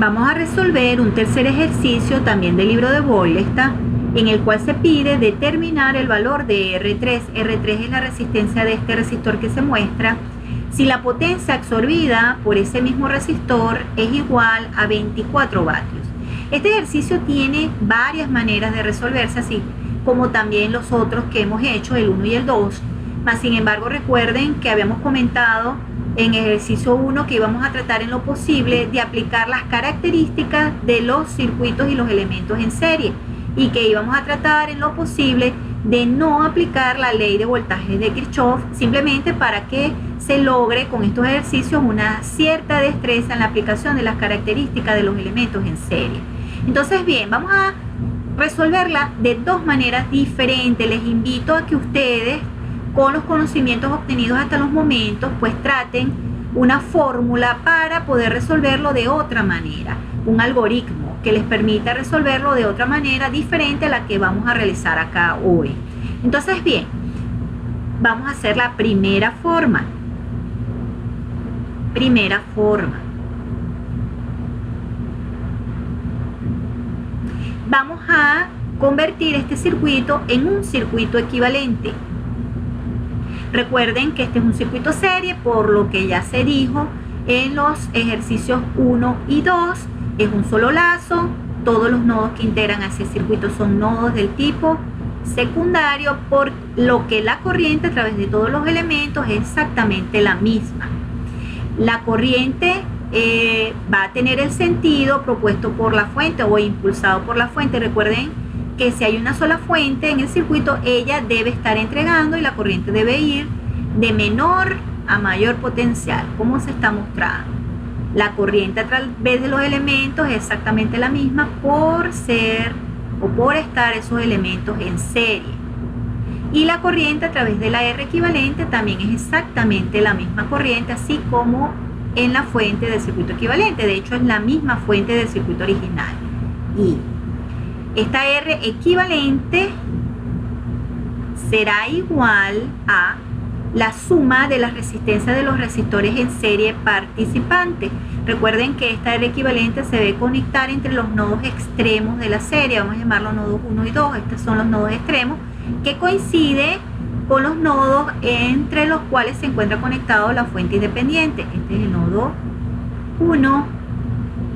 Vamos a resolver un tercer ejercicio también del libro de Boyle, en el cual se pide determinar el valor de R3. R3 es la resistencia de este resistor que se muestra. Si la potencia absorbida por ese mismo resistor es igual a 24 vatios. Este ejercicio tiene varias maneras de resolverse, así como también los otros que hemos hecho, el 1 y el 2. Mas, sin embargo, recuerden que habíamos comentado en ejercicio 1 que íbamos a tratar en lo posible de aplicar las características de los circuitos y los elementos en serie, y que íbamos a tratar en lo posible de no aplicar la ley de voltajes de Kirchhoff, simplemente para que se logre con estos ejercicios una cierta destreza en la aplicación de las características de los elementos en serie. Entonces, bien, vamos a resolverla de dos maneras diferentes. Les invito a que ustedes, con los conocimientos obtenidos hasta los momentos, pues traten una fórmula para poder resolverlo de otra manera, un algoritmo que les permita resolverlo de otra manera diferente a la que vamos a realizar acá hoy. Entonces, bien, vamos a hacer la primera forma. Vamos a convertir este circuito en un circuito equivalente. Recuerden que este es un circuito serie, por lo que ya se dijo en los ejercicios 1 y 2. Es un solo lazo. Todos los nodos que integran a ese circuito son nodos del tipo secundario, por lo que la corriente a través de todos los elementos es exactamente la misma. La corriente va a tener el sentido propuesto por la fuente o impulsado por la fuente. Recuerden que si hay una sola fuente en el circuito, ella debe estar entregando y la corriente debe ir de menor a mayor potencial, como se está mostrando. La corriente a través de los elementos es exactamente la misma por ser o por estar esos elementos en serie. Y la corriente a través de la R equivalente también es exactamente la misma corriente, así como en la fuente del circuito equivalente. De hecho, es la misma fuente del circuito original. Y esta R equivalente será igual a la suma de las resistencias de los resistores en serie participantes. Recuerden que esta R equivalente se debe conectar entre los nodos extremos de la serie. Vamos a llamarlos nodos 1 y 2. Estos son los nodos extremos que coinciden con los nodos entre los cuales se encuentra conectado la fuente independiente. Este es el nodo 1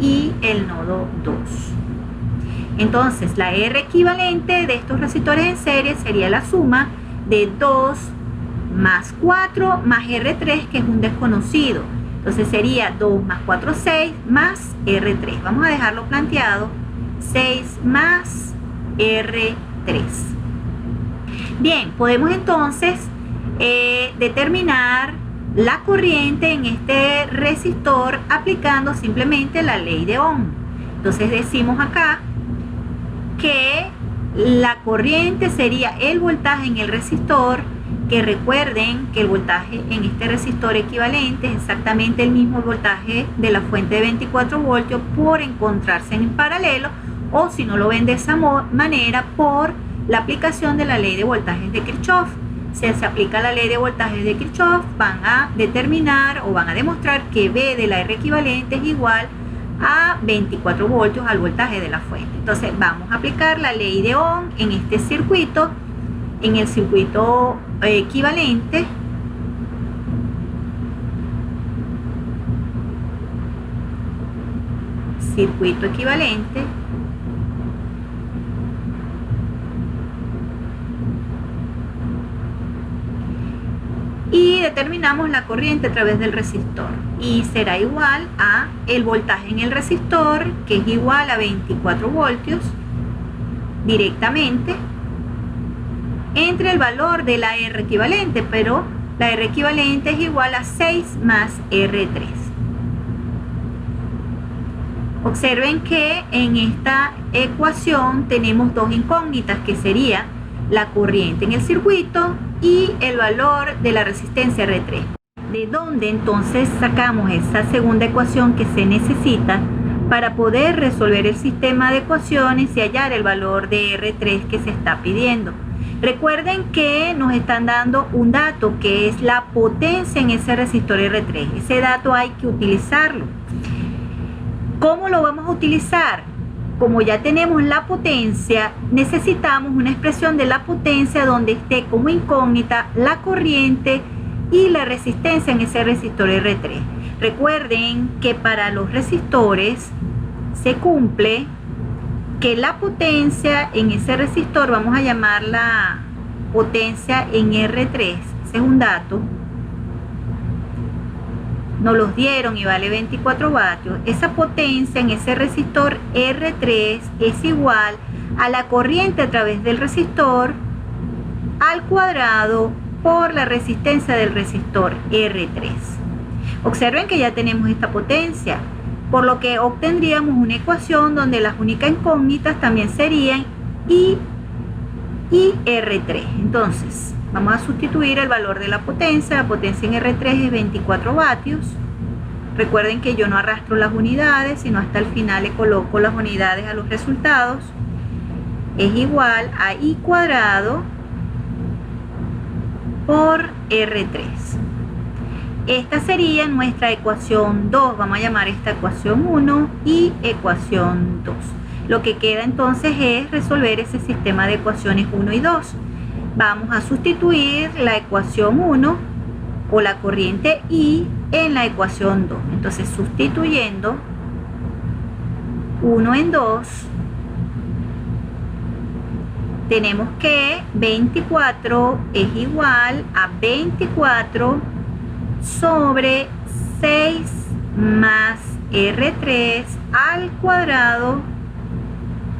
y el nodo 2. Entonces, la R equivalente de estos resistores en serie sería la suma de 2 más 4 más R3, que es un desconocido. Entonces sería 2 más 4, 6 más R3. Vamos a dejarlo planteado. 6 más R3. Bien, podemos entonces determinar la corriente en este resistor aplicando simplemente la ley de Ohm. Entonces decimos acá que la corriente sería el voltaje en el resistor, que recuerden que el voltaje en este resistor equivalente es exactamente el mismo voltaje de la fuente de 24 voltios por encontrarse en paralelo, o si no lo ven de esa manera, por la aplicación de la ley de voltajes de Kirchhoff. Si se aplica la ley de voltajes de Kirchhoff, van a determinar o van a demostrar que V de la R equivalente es igual a 24 voltios al voltaje de la fuente. Entonces vamos a aplicar la ley de Ohm en este circuito, en el circuito equivalente. Circuito equivalente. Y determinamos la corriente a través del resistor, y será igual a el voltaje en el resistor, que es igual a 24 voltios directamente entre el valor de la R equivalente, pero la R equivalente es igual a 6 más R3. Observen que en esta ecuación tenemos dos incógnitas, que sería la corriente en el circuito y el valor de la resistencia R3. ¿De dónde entonces sacamos esa segunda ecuación que se necesita para poder resolver el sistema de ecuaciones y hallar el valor de R3 que se está pidiendo? Recuerden que nos están dando un dato, que es la potencia en ese resistor R3. Ese dato hay que utilizarlo. ¿Cómo lo vamos a utilizar? Como ya tenemos la potencia, necesitamos una expresión de la potencia donde esté como incógnita la corriente y la resistencia en ese resistor R3. Recuerden que para los resistores se cumple que la potencia en ese resistor, vamos a llamarla potencia en R3, ese es un dato, nos los dieron y vale 24 vatios. Esa potencia en ese resistor R3 es igual a la corriente a través del resistor al cuadrado por la resistencia del resistor R3. Observen que ya tenemos esta potencia, por lo que obtendríamos una ecuación donde las únicas incógnitas también serían I y R3. Entonces, vamos a sustituir el valor de la potencia. La potencia en R3 es 24 vatios. Recuerden que yo no arrastro las unidades, sino hasta el final le coloco las unidades a los resultados. Es igual a I cuadrado por R3. Esta sería nuestra ecuación 2. Vamos a llamar esta ecuación 1 y ecuación 2. Lo que queda entonces es resolver ese sistema de ecuaciones 1 y 2. Vamos a sustituir la ecuación 1 o la corriente I en la ecuación 2. Entonces, sustituyendo 1 en 2, tenemos que 24 es igual a 24 sobre 6 más R3 al cuadrado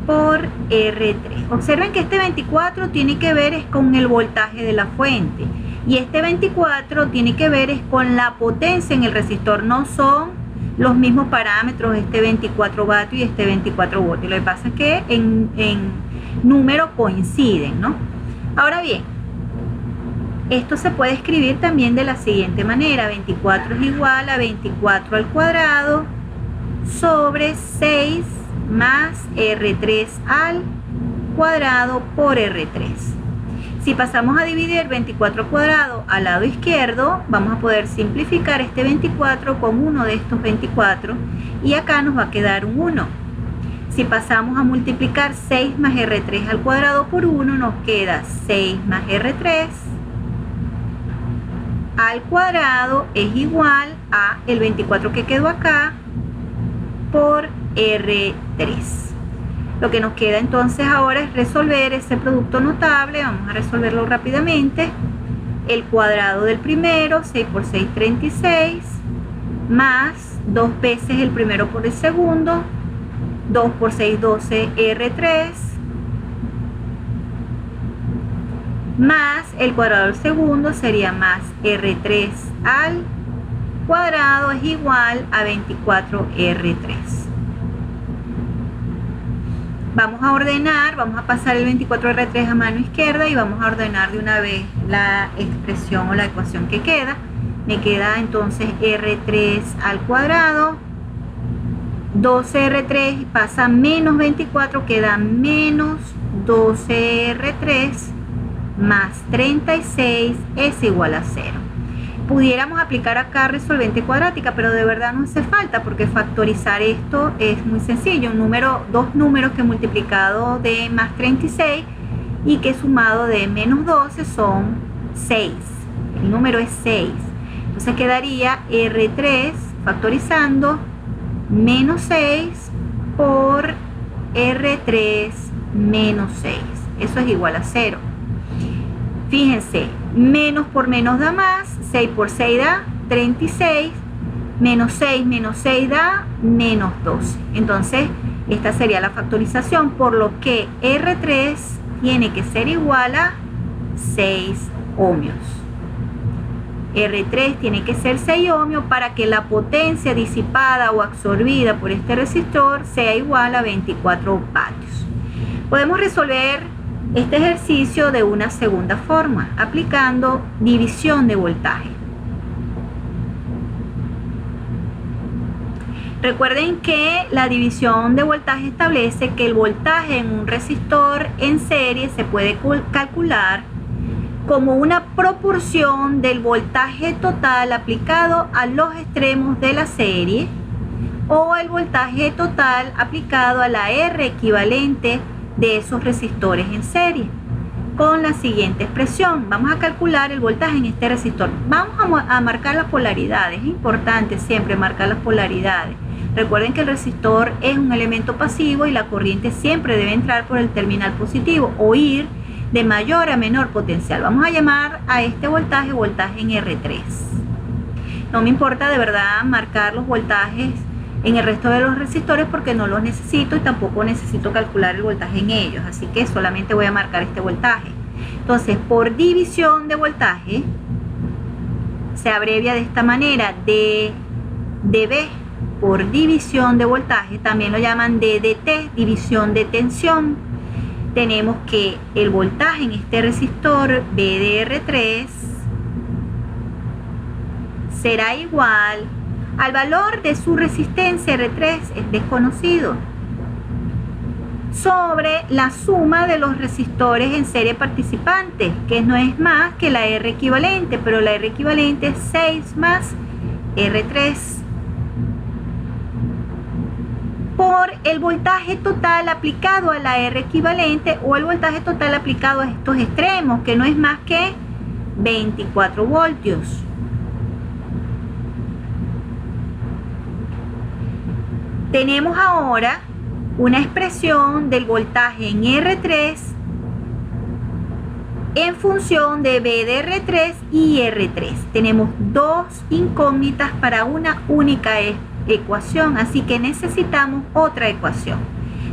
por R3. Observen que este 24 tiene que ver es con el voltaje de la fuente y este 24 tiene que ver es con la potencia en el resistor. No son los mismos parámetros, este 24 vatios y este 24 voltios. Lo que pasa es que en número coinciden, ¿no? Ahora bien, esto se puede escribir también de la siguiente manera: 24 es igual a 24 al cuadrado sobre 6 más R3 al cuadrado por R3. Si pasamos a dividir 24 al cuadrado al lado izquierdo, vamos a poder simplificar este 24 con uno de estos 24 y acá nos va a quedar un 1. Si pasamos a multiplicar 6 más R3 al cuadrado por 1, nos queda 6 más R3 al cuadrado es igual a el 24 que quedó acá por R3. Lo que nos queda entonces ahora es resolver ese producto notable. Vamos a resolverlo rápidamente. El cuadrado del primero, 6 por 6, 36, más 2 veces el primero por el segundo, 2 por 6, 12, R3, más el cuadrado del segundo sería más R3 al cuadrado es igual a 24 R3. Vamos a ordenar, vamos a pasar el 24 R3 a mano izquierda y vamos a ordenar de una vez la expresión o la ecuación que queda. Me queda entonces R3 al cuadrado, 12R3 pasa menos 24, queda menos 12R3 más 36 es igual a 0. Pudiéramos aplicar acá resolvente cuadrática, pero de verdad no hace falta porque factorizar esto es muy sencillo. Dos números que multiplicado de más 36 y que sumado de menos 12 son 6. El número es 6. Entonces quedaría R3 factorizando menos 6 por R3 menos 6. Eso es igual a 0. Fíjense, menos por menos da más, 6 por 6 da 36, menos 6 da menos 12. Entonces, esta sería la factorización, por lo que R3 tiene que ser igual a 6 ohmios. R3 tiene que ser 6 ohmios para que la potencia disipada o absorbida por este resistor sea igual a 24 vatios. Podemos resolver este ejercicio de una segunda forma, aplicando división de voltaje. Recuerden que la división de voltaje establece que el voltaje en un resistor en serie se puede calcular como una proporción del voltaje total aplicado a los extremos de la serie o el voltaje total aplicado a la R equivalente de esos resistores en serie, con la siguiente expresión. Vamos a calcular el voltaje en este resistor. Vamos a marcar las polaridades. Es importante siempre marcar las polaridades. Recuerden que el resistor es un elemento pasivo y la corriente siempre debe entrar por el terminal positivo o ir de mayor a menor potencial. Vamos a llamar a este voltaje en R3. No me importa de verdad marcar los voltajes en el resto de los resistores porque no los necesito y tampoco necesito calcular el voltaje en ellos, así que solamente voy a marcar este voltaje. Entonces, por división de voltaje se abrevia de esta manera, dB por división de voltaje, también lo llaman DDT, división de tensión. Tenemos que el voltaje en este resistor B de R3 será igual al valor de su resistencia R3, es desconocido, sobre la suma de los resistores en serie participantes, que no es más que la R equivalente, pero la R equivalente es 6 más R3, por el voltaje total aplicado a la R equivalente o el voltaje total aplicado a estos extremos, que no es más que 24 voltios. Tenemos ahora una expresión del voltaje en R3 en función de B de R3 y R3. Tenemos dos incógnitas para una única ecuación, así que necesitamos otra ecuación.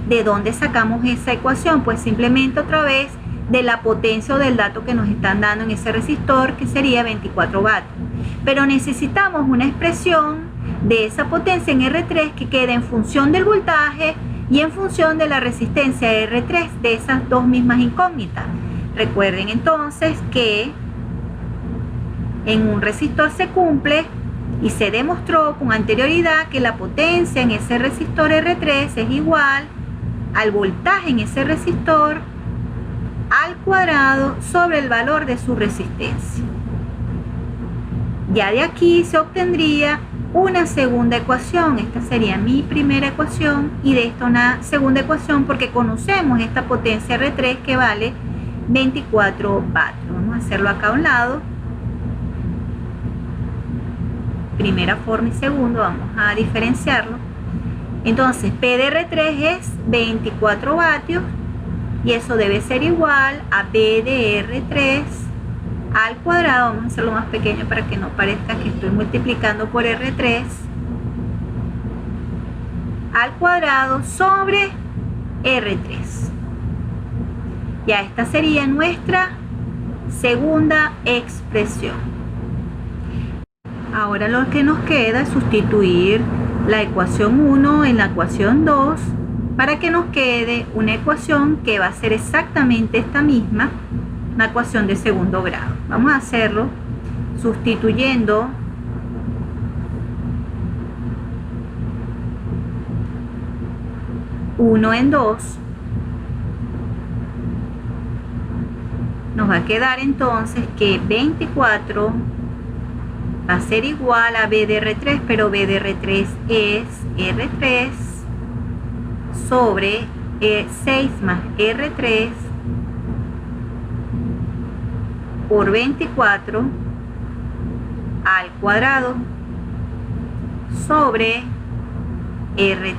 ¿De dónde sacamos esa ecuación? Pues simplemente otra vez de la potencia o del dato que nos están dando en ese resistor, que sería 24 vatios. Pero necesitamos una expresión de esa potencia en R3 que quede en función del voltaje y en función de la resistencia R3 de esas dos mismas incógnitas. Recuerden entonces que en un resistor se cumple y se demostró con anterioridad que la potencia en ese resistor R3 es igual al voltaje en ese resistor al cuadrado sobre el valor de su resistencia. Ya de aquí se obtendría una segunda ecuación. Esta sería mi primera ecuación y de esta una segunda ecuación porque conocemos esta potencia R3 que vale 24 vatios. Vamos a hacerlo acá a un lado. Primera forma y segundo, vamos a diferenciarlo. Entonces P de R3 es 24 vatios y eso debe ser igual a B de R3 al cuadrado. Vamos a hacerlo más pequeño para que no parezca que estoy multiplicando por R3 al cuadrado sobre R3. Ya esta sería nuestra segunda expresión. Ahora lo que nos queda es sustituir la ecuación 1 en la ecuación 2 para que nos quede una ecuación que va a ser exactamente esta misma, una ecuación de segundo grado. Vamos a hacerlo sustituyendo uno en 2. Nos va a quedar entonces que 24 va a ser igual a B de R3, pero B de R3 es R3 sobre 6 más R3 por 24 al cuadrado sobre R3.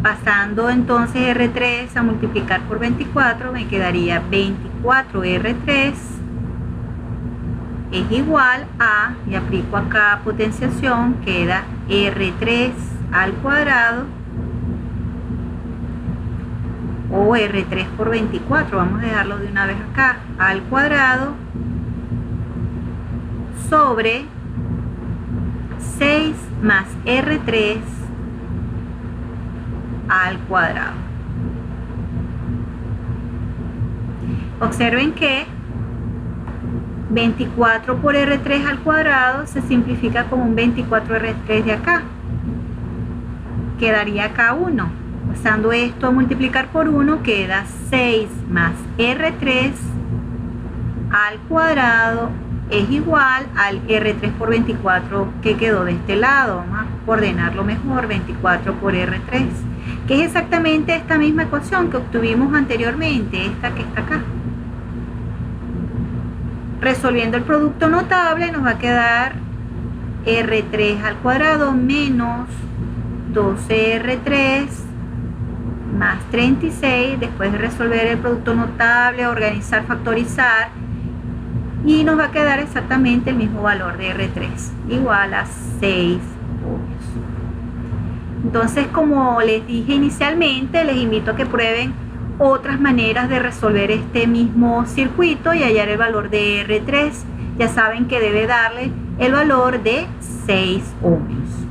Pasando entonces R3 a multiplicar por 24, me quedaría 24 R3 es igual a, y aplico acá potenciación, queda R3 al cuadrado o R3 por 24, vamos a dejarlo de una vez acá, al cuadrado sobre 6 más R3 al cuadrado. Observen que 24 por R3 al cuadrado se simplifica como un 24 R3 de acá. Quedaría acá 1. Pasando esto a multiplicar por 1 queda 6 más R3 al cuadrado es igual al R3 por 24 que quedó de este lado. Vamos a ordenarlo mejor, 24 por R3, que es exactamente esta misma ecuación que obtuvimos anteriormente, esta que está acá. Resolviendo el producto notable nos va a quedar R3 al cuadrado menos 12R3 más 36, después de resolver el producto notable, organizar, factorizar, y nos va a quedar exactamente el mismo valor de R3, igual a 6 ohmios. Entonces, como les dije inicialmente, les invito a que prueben otras maneras de resolver este mismo circuito y hallar el valor de R3. Ya saben que debe darle el valor de 6 ohmios.